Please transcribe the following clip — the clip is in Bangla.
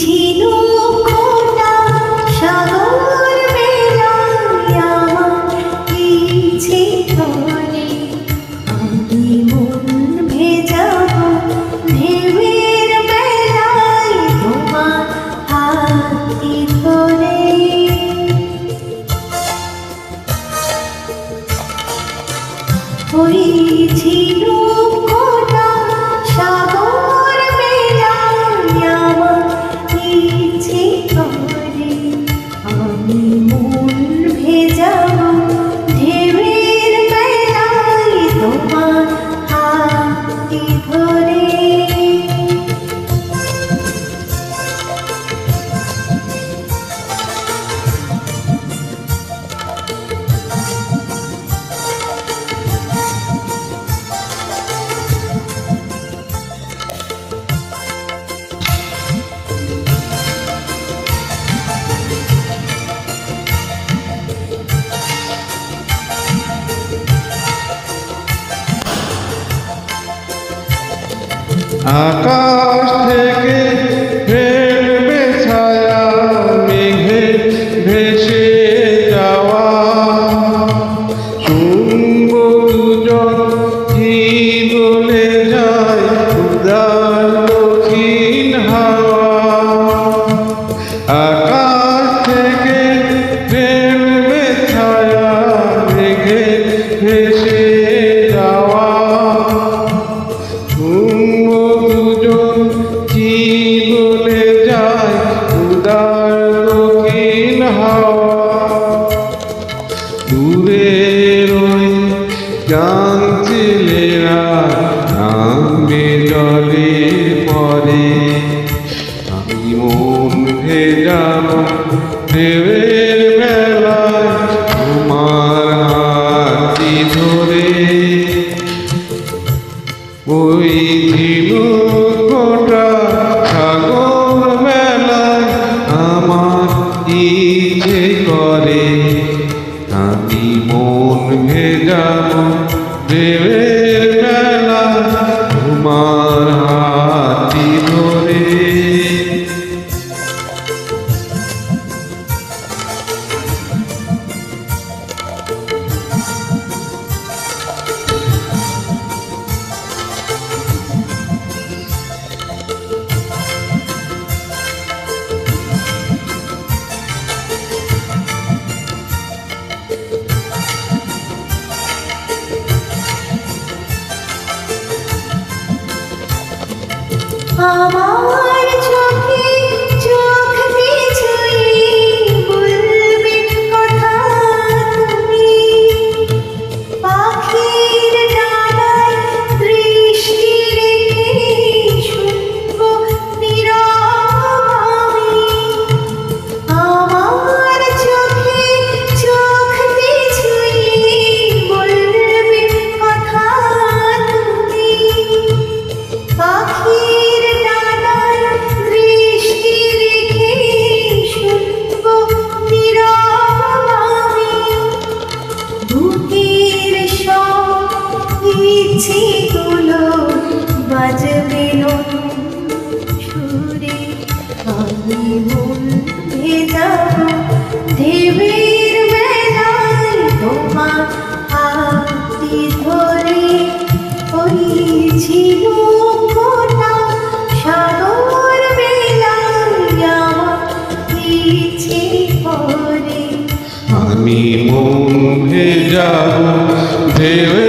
ছিল খোটা সাগর বেলায় আমার ইচ্ছে করে আমি মন ভেজাবো ঢেউয়ের বেলায় তোমার হাতটি ধরে। হয়েছিল খোটা সাগর বেলায় আমার ইচ্ছে করে আমি মন ভেজাবো ঢেউয়ের বেলায় তোমার হাতটি ধরে। আকাশ থেকে ফেলবে ছায়া মেঘে ভেসে যাওয়া শুনব দুজন কি বলে যায় উদার দক্ষিণ হাওয়া। আকাশ থেকে ফেলবে ছায়া মেঘে ভেসে যাওয়া কি বলে যায় উদার দক্ষিণ হাওয়া। দূরের ওই গাংচিলেরা নামবে জলের পরে আমি মন ভেজাবো ঢেউয়ের বেলায় তোমার হাতটি ধরে। ওই ছিল খোটা সাগর বেলায় আমার ইচ্ছে করে আমি মন ভেজাবো ঢেউয়ের বেলায় তোমার হাতটি ধরে। আমার চোখে চোখ কিছুই বলবে কথা তুমি পাখির ডানায় দৃষ্টি রেখে শুনবো নীরব আমি। আমার চোখে চোখ কিছুই বলবে কথা তুমি পাখির ডানায় দৃষ্টি রেখে শুনবো নীরব আমি। বুকের সব ইচ্ছেগুলো বাজবে সুরে আমি মন ভেজাবো ঢেউয়ের বেলায় তোমার হাতটি ধরে। হয়েছিল খোটা সাগর বেলায় আমার ইচ্ছে করে আমি মন ভেজাবো ঢেউয়ের